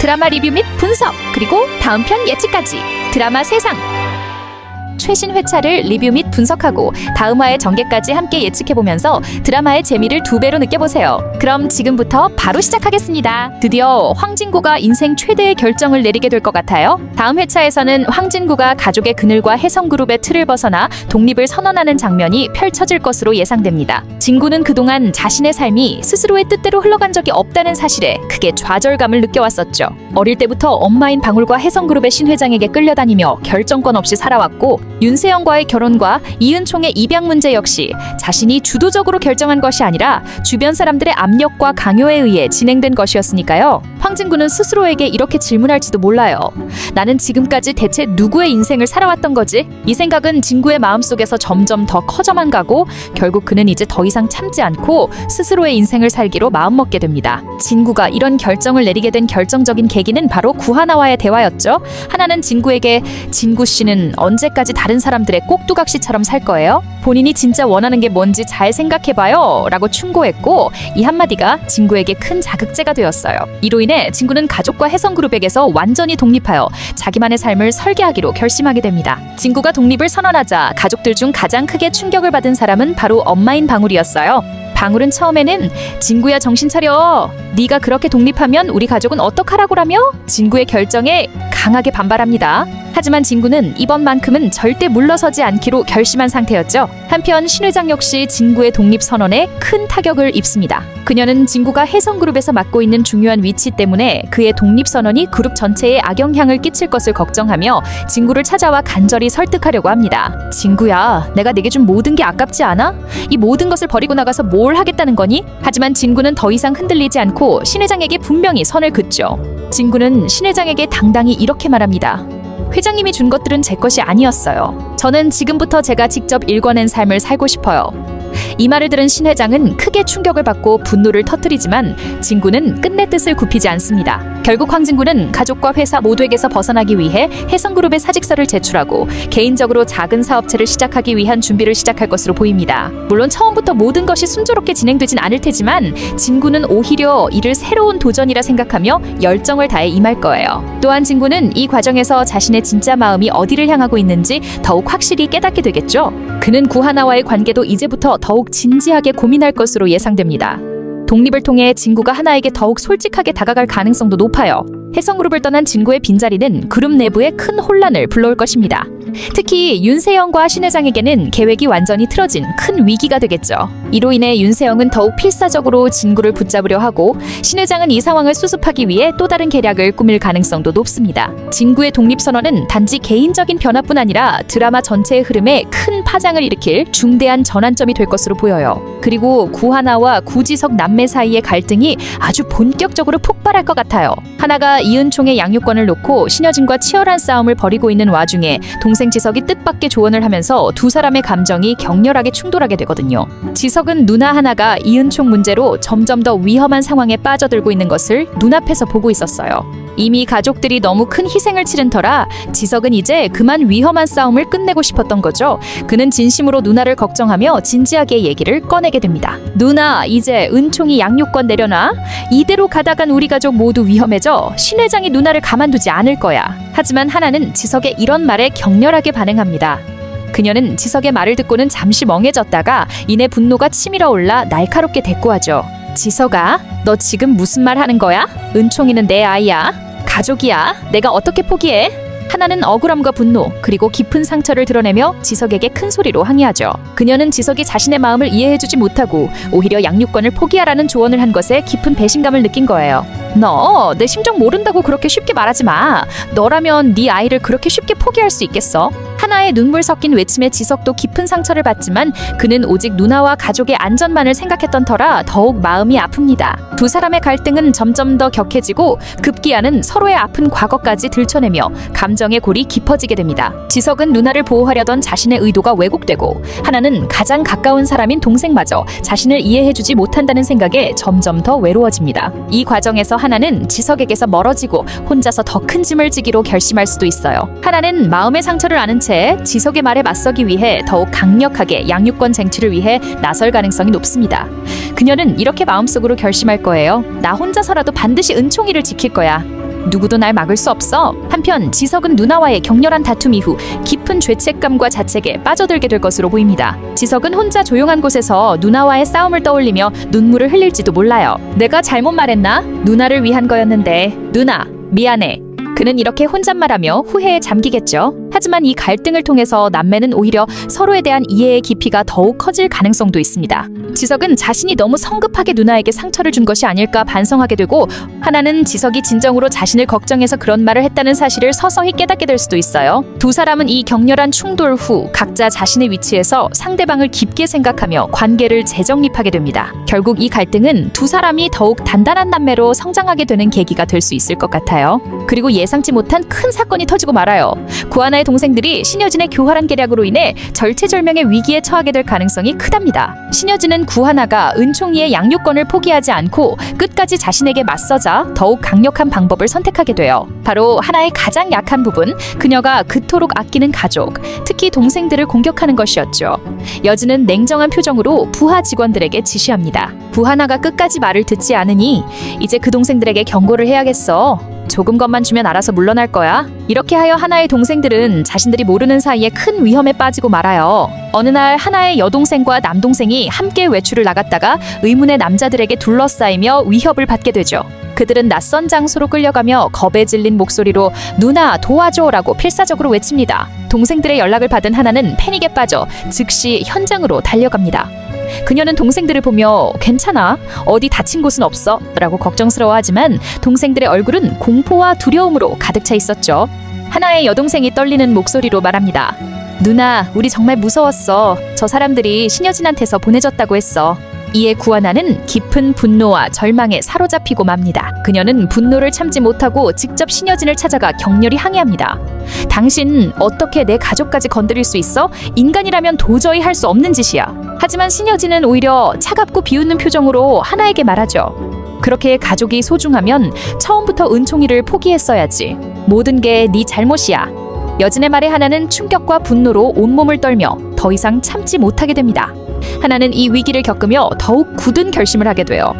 드라마 리뷰 및 분석, 그리고 다음 편 예측까지 드라마 세상 최신 회차를 리뷰 및 분석하고 다음 화의 전개까지 함께 예측해보면서 드라마의 재미를 2배로 느껴보세요. 그럼 지금부터 바로 시작하겠습니다. 드디어 황진구가 인생 최대의 결정을 내리게 될 것 같아요. 다음 회차에서는 황진구가 가족의 그늘과 혜성그룹의 틀을 벗어나 독립을 선언하는 장면이 펼쳐질 것으로 예상됩니다. 진구는 그동안 자신의 삶이 스스로의 뜻대로 흘러간 적이 없다는 사실에 크게 좌절감을 느껴왔었죠. 어릴 때부터 엄마인 방울과 혜성그룹의 신 회장에게 끌려다니며 결정권 없이 살아왔고, 윤세영과의 결혼과 이은총의 입양 문제 역시 자신이 주도적으로 결정한 것이 아니라 주변 사람들의 압력과 강요에 의해 진행된 것이었으니까요. 황진구는 스스로에게 이렇게 질문할지도 몰라요. 나는 지금까지 대체 누구의 인생을 살아왔던 거지? 이 생각은 진구의 마음속에서 점점 더 커져만 가고, 결국 그는 이제 더 이상 참지 않고 스스로의 인생을 살기로 마음먹게 됩니다. 진구가 이런 결정을 내리게 된 결정적인 계기는 바로 구하나와의 대화였죠. 하나는 진구에게 진구 씨는 언제까지 다른 사람들의 꼭두각시처럼 살 거예요? 본인이 진짜 원하는 게 뭔지 잘 생각해봐요 라고 충고했고, 이 한마디가 진구에게 큰 자극제가 되었어요. 이로 인해 진구는 가족과 혜성그룹에게서 완전히 독립하여 자기만의 삶을 설계하기로 결심하게 됩니다. 진구가 독립을 선언하자 가족들 중 가장 크게 충격을 받은 사람은 바로 엄마인 방울이었어요. 방울은 처음에는 진구야 정신 차려, 네가 그렇게 독립하면 우리 가족은 어떡하라고라며 진구의 결정에 강하게 반발합니다. 하지만 진구는 이번만큼은 절대 물러서지 않기로 결심한 상태였죠. 한편 신 회장 역시 진구의 독립 선언에 큰 타격을 입습니다. 그녀는 진구가 혜성그룹에서 맡고 있는 중요한 위치 때문에 그의 독립 선언이 그룹 전체에 악영향을 끼칠 것을 걱정하며 진구를 찾아와 간절히 설득하려고 합니다. 진구야, 내가 내게 준 모든 게 아깝지 않아? 이 모든 것을 버리고 나가서 뭘 하겠다는 거니? 하지만 진구는 더 이상 흔들리지 않고 신 회장에게 분명히 선을 긋죠. 진구는 신 회장에게 당당히 이렇게 말합니다. 회장님이 준 것들은 제 것이 아니었어요. 저는 지금부터 제가 직접 일궈낸 삶을 살고 싶어요. 이 말을 들은 신 회장은 크게 충격을 받고 분노를 터뜨리지만 진구는 끝내 뜻을 굽히지 않습니다. 결국 황진구는 가족과 회사 모두에게서 벗어나기 위해 혜성그룹의 사직서를 제출하고 개인적으로 작은 사업체를 시작하기 위한 준비를 시작할 것으로 보입니다. 물론 처음부터 모든 것이 순조롭게 진행되진 않을 테지만 진구는 오히려 이를 새로운 도전이라 생각하며 열정을 다해 임할 거예요. 또한 진구는 이 과정에서 자신의 진짜 마음이 어디를 향하고 있는지 더욱 확실히 깨닫게 되겠죠. 그는 구하나와의 관계도 이제부터 더욱 진지하게 고민할 것으로 예상됩니다. 독립을 통해 진구가 하나에게 더욱 솔직하게 다가갈 가능성도 높아요. 혜성그룹을 떠난 진구의 빈자리는 그룹 내부에 큰 혼란을 불러올 것입니다. 특히 윤세영과 신 회장에게는 계획이 완전히 틀어진 큰 위기가 되겠죠. 이로 인해 윤세영은 더욱 필사적으로 진구를 붙잡으려 하고, 신 회장은 이 상황을 수습하기 위해 또 다른 계략을 꾸밀 가능성도 높습니다. 진구의 독립선언은 단지 개인적인 변화뿐 아니라 드라마 전체의 흐름에 큰 파장을 일으킬 중대한 전환점이 될 것으로 보여요. 그리고 구하나와 구지석 남매 사이의 갈등이 아주 본격적으로 폭발할 것 같아요. 하나가 이은총의 양육권을 놓고 신여진과 치열한 싸움을 벌이고 있는 와중에 동생 지석이 뜻밖의 조언을 하면서 두 사람의 감정이 격렬하게 충돌하게 되거든요. 지석은 누나 하나가 이은총 문제로 점점 더 위험한 상황에 빠져들고 있는 것을 눈앞에서 보고 있었어요. 이미 가족들이 너무 큰 희생을 치른 터라 지석은 이제 그만 위험한 싸움을 끝내고 싶었던 거죠. 그는 진심으로 누나를 걱정하며 진지하게 얘기를 꺼내게 됩니다. 누나, 이제 은총이 양육권 내려놔. 이대로 가다간 우리 가족 모두 위험해져. 신 회장이 누나를 가만두지 않을 거야. 하지만 하나는 지석의 이런 말에 격렬하게 반응합니다. 그녀는 지석의 말을 듣고는 잠시 멍해졌다가 이내 분노가 치밀어 올라 날카롭게 대꾸하죠. 지석아, 너 지금 무슨 말 하는 거야? 은총이는 내 아이야. 가족이야. 내가 어떻게 포기해? 하나는 억울함과 분노, 그리고 깊은 상처를 드러내며 지석에게 큰 소리로 항의하죠. 그녀는 지석이 자신의 마음을 이해해주지 못하고 오히려 양육권을 포기하라는 조언을 한 것에 깊은 배신감을 느낀 거예요. 너 내 심정 모른다고 그렇게 쉽게 말하지 마. 너라면 네 아이를 그렇게 쉽게 포기할 수 있겠어? 하나의 눈물 섞인 외침에 지석도 깊은 상처를 받지만 그는 오직 누나와 가족의 안전만을 생각했던 터라 더욱 마음이 아픕니다. 두 사람의 갈등은 점점 더 격해지고 급기야는 서로의 아픈 과거까지 들춰내며 감정의 골이 깊어지게 됩니다. 지석은 누나를 보호하려던 자신의 의도가 왜곡되고, 하나는 가장 가까운 사람인 동생마저 자신을 이해해주지 못한다는 생각에 점점 더 외로워집니다. 이 과정에서 하나는 지석에게서 멀어지고 혼자서 더 큰 짐을 지기로 결심할 수도 있어요. 하나는 마음의 상처를 아는 채 지석의 말에 맞서기 위해 더욱 강력하게 양육권 쟁취를 위해 나설 가능성이 높습니다. 그녀는 이렇게 마음속으로 결심할 거예요. 나 혼자서라도 반드시 은총이를 지킬 거야. 누구도 날 막을 수 없어. 한편 지석은 누나와의 격렬한 다툼 이후 깊은 죄책감과 자책에 빠져들게 될 것으로 보입니다. 지석은 혼자 조용한 곳에서 누나와의 싸움을 떠올리며 눈물을 흘릴지도 몰라요. 내가 잘못 말했나? 누나를 위한 거였는데. 누나, 미안해. 그는 이렇게 혼잣말하며 후회에 잠기겠죠. 하지만 이 갈등을 통해서 남매는 오히려 서로에 대한 이해의 깊이가 더욱 커질 가능성도 있습니다. 지석은 자신이 너무 성급하게 누나에게 상처를 준 것이 아닐까 반성하게 되고, 하나는 지석이 진정으로 자신을 걱정해서 그런 말을 했다는 사실을 서서히 깨닫게 될 수도 있어요. 두 사람은 이 격렬한 충돌 후 각자 자신의 위치에서 상대방을 깊게 생각하며 관계를 재정립하게 됩니다. 결국 이 갈등은 두 사람이 더욱 단단한 남매로 성장하게 되는 계기가 될 수 있을 것 같아요. 그리고 예상치 못한 큰 사건이 터지고 말아요. 구하나의 동생들이 신여진의 교활한 계략으로 인해 절체절명의 위기에 처하게 될 가능성이 크답니다. 신여진은 구하나가 은총이의 양육권을 포기하지 않고 끝까지 자신에게 맞서자 더욱 강력한 방법을 선택하게 돼요. 바로 하나의 가장 약한 부분, 그녀가 그토록 아끼는 가족, 특히 동생들을 공격하는 것이었죠. 여진은 냉정한 표정으로 부하 직원들에게 지시합니다. 부하나가 끝까지 말을 듣지 않으니 이제 그 동생들에게 경고를 해야겠어. 조금 것만 주면 알아서 물러날 거야. 이렇게 하여 하나의 동생들은 자신들이 모르는 사이에 큰 위험에 빠지고 말아요. 어느 날 하나의 여동생과 남동생이 함께 외출을 나갔다가 의문의 남자들에게 둘러싸이며 위협을 받게 되죠. 그들은 낯선 장소로 끌려가며 겁에 질린 목소리로 누나 도와줘라고 필사적으로 외칩니다. 동생들의 연락을 받은 하나는 패닉에 빠져 즉시 현장으로 달려갑니다. 그녀는 동생들을 보며 괜찮아? 어디 다친 곳은 없어? 라고 걱정스러워하지만 동생들의 얼굴은 공포와 두려움으로 가득 차 있었죠. 하나의 여동생이 떨리는 목소리로 말합니다. 누나, 우리 정말 무서웠어. 저 사람들이 신여진한테서 보내졌다고 했어. 이에 구하나는 깊은 분노와 절망에 사로잡히고 맙니다. 그녀는 분노를 참지 못하고 직접 신여진을 찾아가 격렬히 항의합니다. 당신 어떻게 내 가족까지 건드릴 수 있어? 인간이라면 도저히 할 수 없는 짓이야. 하지만 신여진은 오히려 차갑고 비웃는 표정으로 하나에게 말하죠. 그렇게 가족이 소중하면 처음부터 은총이를 포기했어야지. 모든 게 네 잘못이야. 여진의 말에 하나는 충격과 분노로 온몸을 떨며 더 이상 참지 못하게 됩니다. 하나는 이 위기를 겪으며 더욱 굳은 결심을 하게 돼요.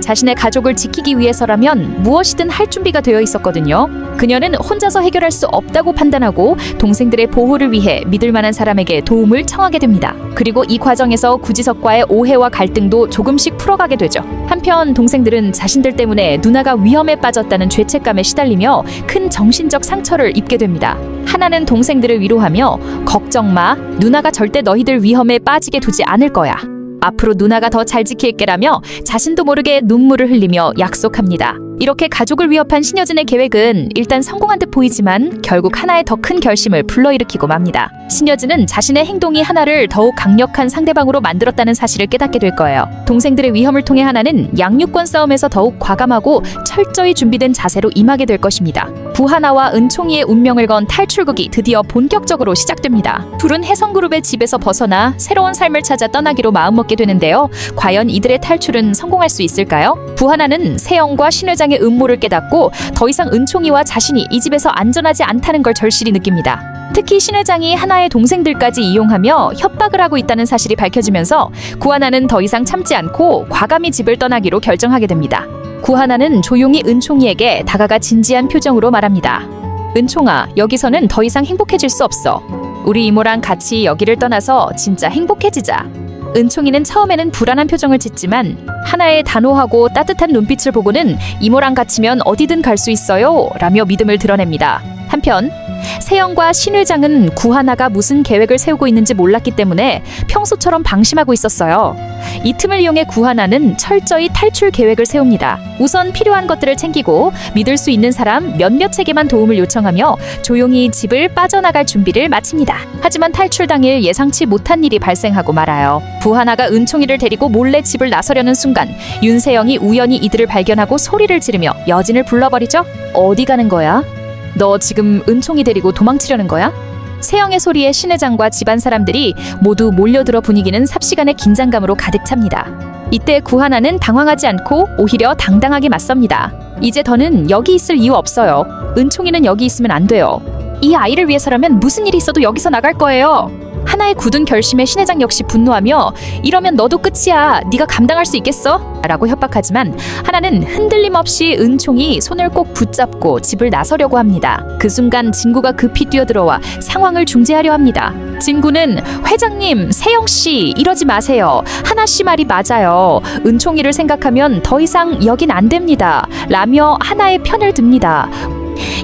자신의 가족을 지키기 위해서라면 무엇이든 할 준비가 되어 있었거든요. 그녀는 혼자서 해결할 수 없다고 판단하고 동생들의 보호를 위해 믿을 만한 사람에게 도움을 청하게 됩니다. 그리고 이 과정에서 구지석과의 오해와 갈등도 조금씩 풀어가게 되죠. 한편 동생들은 자신들 때문에 누나가 위험에 빠졌다는 죄책감에 시달리며 큰 정신적 상처를 입게 됩니다. 하나는 동생들을 위로하며 걱정 마, 누나가 절대 너희들 위험에 빠지게 두지 않을 거야. 앞으로 누나가 더 잘 지킬게라며 자신도 모르게 눈물을 흘리며 약속합니다. 이렇게 가족을 위협한 신여진의 계획은 일단 성공한 듯 보이지만 결국 하나의 더 큰 결심을 불러일으키고 맙니다. 신여진은 자신의 행동이 하나를 더욱 강력한 상대방으로 만들었다는 사실을 깨닫게 될 거예요. 동생들의 위험을 통해 하나는 양육권 싸움에서 더욱 과감하고 철저히 준비된 자세로 임하게 될 것입니다. 부하나와 은총이의 운명을 건 탈출극이 드디어 본격적으로 시작됩니다. 둘은 혜성그룹의 집에서 벗어나 새로운 삶을 찾아 떠나기로 마음먹게 되는데요. 과연 이들의 탈출은 성공할 수 있을까요? 부하나는 세영과 신회장의 음모를 깨닫고 더 이상 은총이와 자신이 이 집에서 안전하지 않다는 걸 절실히 느낍니다. 특히 신 회장이 하나의 동생들까지 이용하며 협박을 하고 있다는 사실이 밝혀지면서 구하나는 더 이상 참지 않고 과감히 집을 떠나기로 결정하게 됩니다. 구하나는 조용히 은총이에게 다가가 진지한 표정으로 말합니다. 은총아, 여기서는 더 이상 행복해질 수 없어. 우리 이모랑 같이 여기를 떠나서 진짜 행복해지자. 은총이는 처음에는 불안한 표정을 짓지만 하나의 단호하고 따뜻한 눈빛을 보고는 이모랑 같이면 어디든 갈 수 있어요 라며 믿음을 드러냅니다. 한편 세영과 신 회장은 구하나가 무슨 계획을 세우고 있는지 몰랐기 때문에 평소처럼 방심하고 있었어요. 이 틈을 이용해 구하나는 철저히 탈출 계획을 세웁니다. 우선 필요한 것들을 챙기고 믿을 수 있는 사람 몇몇에게만 도움을 요청하며 조용히 집을 빠져나갈 준비를 마칩니다. 하지만 탈출 당일 예상치 못한 일이 발생하고 말아요. 구하나가 은총이를 데리고 몰래 집을 나서려는 순간 윤세영이 우연히 이들을 발견하고 소리를 지르며 여진을 불러버리죠. 어디 가는 거야? 너 지금 은총이 데리고 도망치려는 거야? 세영의 소리에 신 회장과 집안 사람들이 모두 몰려들어 분위기는 삽시간의 긴장감으로 가득 찹니다. 이때 구하나는 당황하지 않고 오히려 당당하게 맞섭니다. 이제 더는 여기 있을 이유 없어요. 은총이는 여기 있으면 안 돼요. 이 아이를 위해서라면 무슨 일이 있어도 여기서 나갈 거예요. 하나의 굳은 결심에 신회장 역시 분노하며 이러면 너도 끝이야. 네가 감당할 수 있겠어? 라고 협박하지만 하나는 흔들림 없이 은총이 손을 꼭 붙잡고 집을 나서려고 합니다. 그 순간 진구가 급히 뛰어들어와 상황을 중재하려 합니다. 진구는 회장님, 세영씨 이러지 마세요. 하나씨 말이 맞아요. 은총이를 생각하면 더 이상 여긴 안 됩니다. 라며 하나의 편을 듭니다.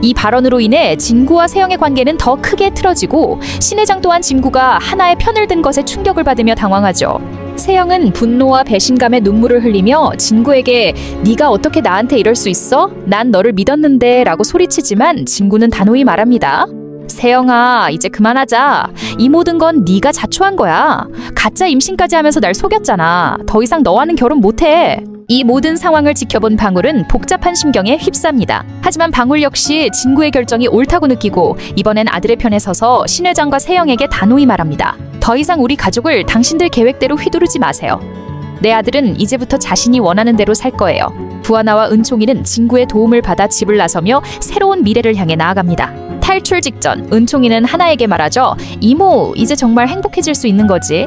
이 발언으로 인해 진구와 세영의 관계는 더 크게 틀어지고 신회장 또한 진구가 하나의 편을 든 것에 충격을 받으며 당황하죠. 세영은 분노와 배신감에 눈물을 흘리며 진구에게 네가 어떻게 나한테 이럴 수 있어? 난 너를 믿었는데 라고 소리치지만 진구는 단호히 말합니다. 세영아, 이제 그만하자. 이 모든 건 네가 자초한 거야. 가짜 임신까지 하면서 날 속였잖아. 더 이상 너와는 결혼 못해. 이 모든 상황을 지켜본 방울은 복잡한 심경에 휩쌉니다. 하지만 방울 역시 진구의 결정이 옳다고 느끼고 이번엔 아들의 편에 서서 신회장과 세영에게 단호히 말합니다. 더 이상 우리 가족을 당신들 계획대로 휘두르지 마세요. 내 아들은 이제부터 자신이 원하는 대로 살 거예요. 부하나와 은총이는 진구의 도움을 받아 집을 나서며 새로운 미래를 향해 나아갑니다. 탈출 직전 은총이는 하나에게 말하죠. 이모, 이제 정말 행복해질 수 있는 거지.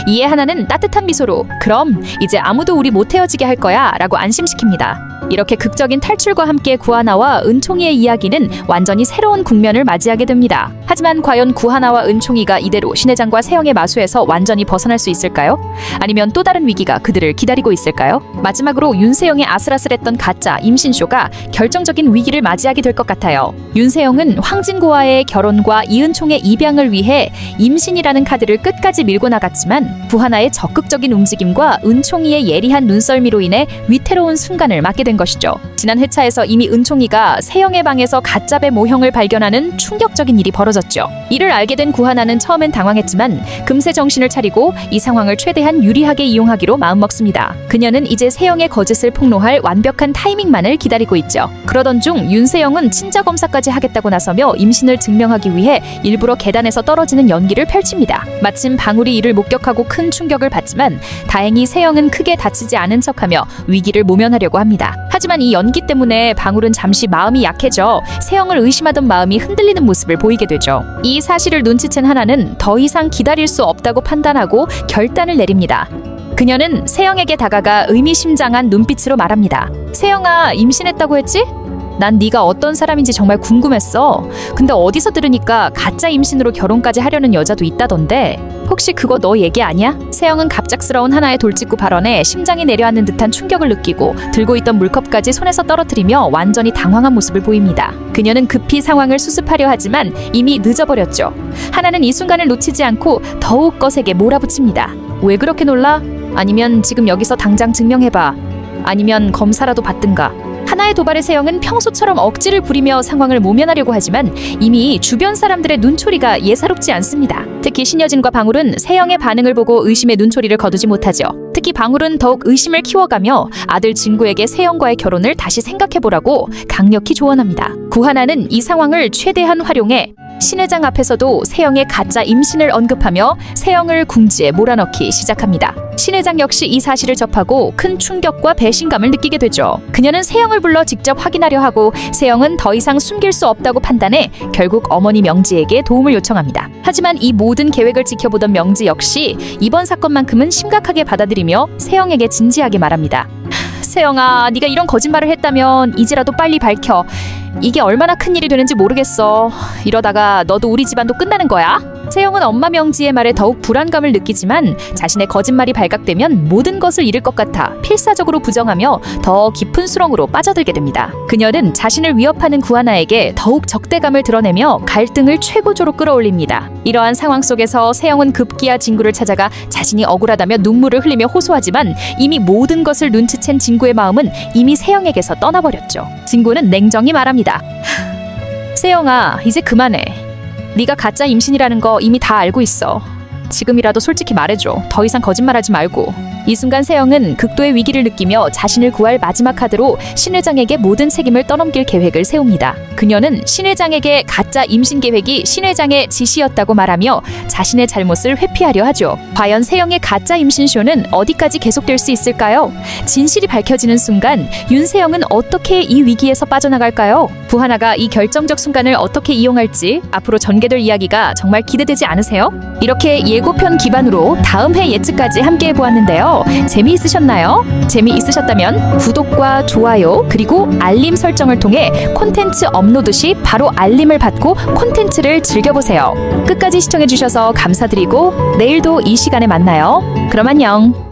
이에 하나는 따뜻한 미소로 그럼 이제 아무도 우리 못 헤어지게 할 거야 라고 안심시킵니다. 이렇게 극적인 탈출과 함께 구하나와 은총이의 이야기는 완전히 새로운 국면을 맞이하게 됩니다. 하지만 과연 구하나와 은총이가 이대로 신회장과 세영의 마수에서 완전히 벗어날 수 있을까요? 아니면 또 다른 위기가 그들을 기다리고 있을까요? 마지막으로 윤세영의 아슬아슬했던 가짜 임신쇼가 결정적인 위기를 맞이하게 될 것 같아요. 윤세영은 황진구와의 결혼과 이은총의 입양을 위해 임신이라는 카드를 끝까지 밀고 나갔지만 구하나의 적극적인 움직임과 은총이의 예리한 눈썰미로 인해 위태로운 순간을 맞게 된 것이죠. 지난 회차에서 이미 은총이가 세영의 방에서 가짜배 모형을 발견하는 충격적인 일이 벌어졌죠. 이를 알게 된 구하나는 처음엔 당황했지만 금세 정신을 차리고 이 상황을 최대한 유리하게 이용하기로 마음먹습니다. 그녀는 이제 세영의 거짓을 폭로할 완벽한 타이밍만을 기다리고 있죠. 그러던 중 윤세영은 친자 검사까지 하겠다고 나서며 임신을 증명하기 위해 일부러 계단에서 떨어지는 연기를 펼칩니다. 마침 방울이 이를 목격하고 큰 충격을 받지만 다행히 세영은 크게 다치지 않은 척하며 위기를 모면하려고 합니다. 하지만 이 연기 때문에 방울은 잠시 마음이 약해져 세영을 의심하던 마음이 흔들리는 모습을 보이게 되죠. 이 사실을 눈치챈 하나는 더 이상 기다릴 수 없다고 판단하고 결단을 내립니다. 그녀는 세영에게 다가가 의미심장한 눈빛으로 말합니다. 세영아, 임신했다고 했지? 난 네가 어떤 사람인지 정말 궁금했어. 근데 어디서 들으니까 가짜 임신으로 결혼까지 하려는 여자도 있다던데 혹시 그거 너 얘기 아니야? 세영은 갑작스러운 하나의 돌직구 발언에 심장이 내려앉는 듯한 충격을 느끼고 들고 있던 물컵까지 손에서 떨어뜨리며 완전히 당황한 모습을 보입니다. 그녀는 급히 상황을 수습하려 하지만 이미 늦어버렸죠. 하나는 이 순간을 놓치지 않고 더욱 거세게 몰아붙입니다. 왜 그렇게 놀라? 아니면 지금 여기서 당장 증명해봐. 아니면 검사라도 받든가. 하나의 도발에 세영은 평소처럼 억지를 부리며 상황을 모면하려고 하지만 이미 주변 사람들의 눈초리가 예사롭지 않습니다. 특히 신여진과 방울은 세영의 반응을 보고 의심의 눈초리를 거두지 못하죠. 특히 방울은 더욱 의심을 키워가며 아들 진구에게 세영과의 결혼을 다시 생각해보라고 강력히 조언합니다. 구하나는 이 상황을 최대한 활용해 신회장 앞에서도 세영의 가짜 임신을 언급하며 세영을 궁지에 몰아넣기 시작합니다. 신회장 역시 이 사실을 접하고 큰 충격과 배신감을 느끼게 되죠. 그녀는 세영을 불러 직접 확인하려 하고 세영은 더 이상 숨길 수 없다고 판단해 결국 어머니 명지에게 도움을 요청합니다. 하지만 이 모든 계획을 지켜보던 명지 역시 이번 사건만큼은 심각하게 받아들이며 세영에게 진지하게 말합니다. 세영아, 네가 이런 거짓말을 했다면 이제라도 빨리 밝혀. 이게 얼마나 큰 일이 되는지 모르겠어. 이러다가 너도 우리 집안도 끝나는 거야. 세영은 엄마 명지의 말에 더욱 불안감을 느끼지만 자신의 거짓말이 발각되면 모든 것을 잃을 것 같아 필사적으로 부정하며 더 깊은 수렁으로 빠져들게 됩니다. 그녀는 자신을 위협하는 구하나에게 더욱 적대감을 드러내며 갈등을 최고조로 끌어올립니다. 이러한 상황 속에서 세영은 급기야 진구를 찾아가 자신이 억울하다며 눈물을 흘리며 호소하지만 이미 모든 것을 눈치챈 진구의 마음은 이미 세영에게서 떠나버렸죠. 진구는 냉정히 말합니다. 세영아, 이제 그만해. 네가 가짜 임신이라는 거 이미 다 알고 있어. 지금이라도 솔직히 말해줘. 더 이상 거짓말하지 말고. 이 순간 세영은 극도의 위기를 느끼며 자신을 구할 마지막 카드로 신 회장에게 모든 책임을 떠넘길 계획을 세웁니다. 그녀는 신 회장에게 가짜 임신 계획이 신 회장의 지시였다고 말하며 자신의 잘못을 회피하려 하죠. 과연 세영의 가짜 임신쇼는 어디까지 계속될 수 있을까요? 진실이 밝혀지는 순간 윤세영은 어떻게 이 위기에서 빠져나갈까요? 부하나가 이 결정적 순간을 어떻게 이용할지 앞으로 전개될 이야기가 정말 기대되지 않으세요? 이렇게 예고편 기반으로 다음 회 예측까지 함께 해보았는데요. 재미있으셨나요? 재미있으셨다면 구독과 좋아요 그리고 알림 설정을 통해 콘텐츠 업로드 시 바로 알림을 받고 콘텐츠를 즐겨보세요. 끝까지 시청해주셔서 감사드리고 내일도 이 시간에 만나요. 그럼 안녕.